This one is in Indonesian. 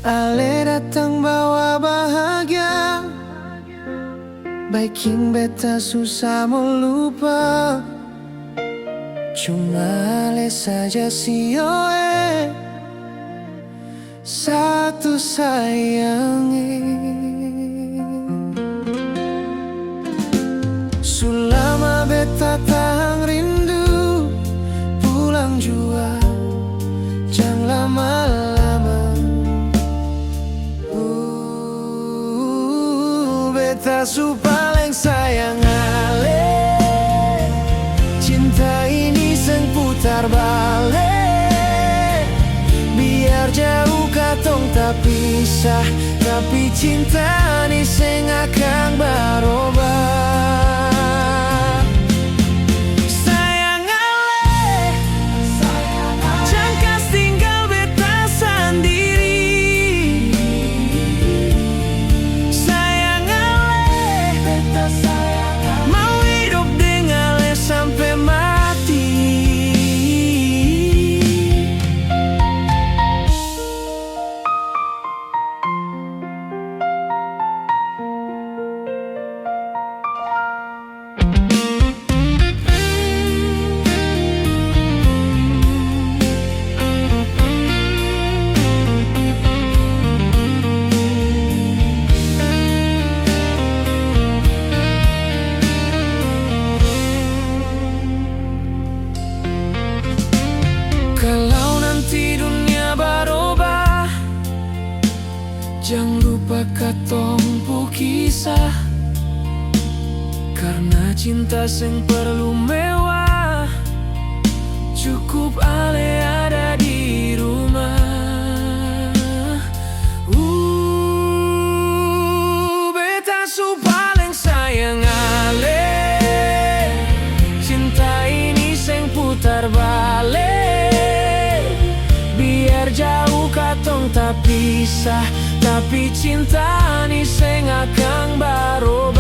Ale datang bawa bahagia, bikin beta susah mau lupa. Cuma Ale saja si Oe satu sayangi. Sulama beta tahan rindu, pulang jua jangan lama-lama. Beta su paling sayang Ale, cinta ini seng putar balik. Biar jauh katong tak pisah, tapi cinta ini seng akan berubah. Sayang Ale, jangan kas tinggal beta sendiri. Sayang Ale, mau hidup dengan Ale sampai mati. Kalau nanti dunia berubah, jangan lupa katong pu kisah. Karena cinta seng perlu mewah, cukup Ale ada di rumah. Beta su paling sayang Ale, cinta ini seng putar balik. Biar jauh katong tak pisah, tapi cinta ini seng akan berubah.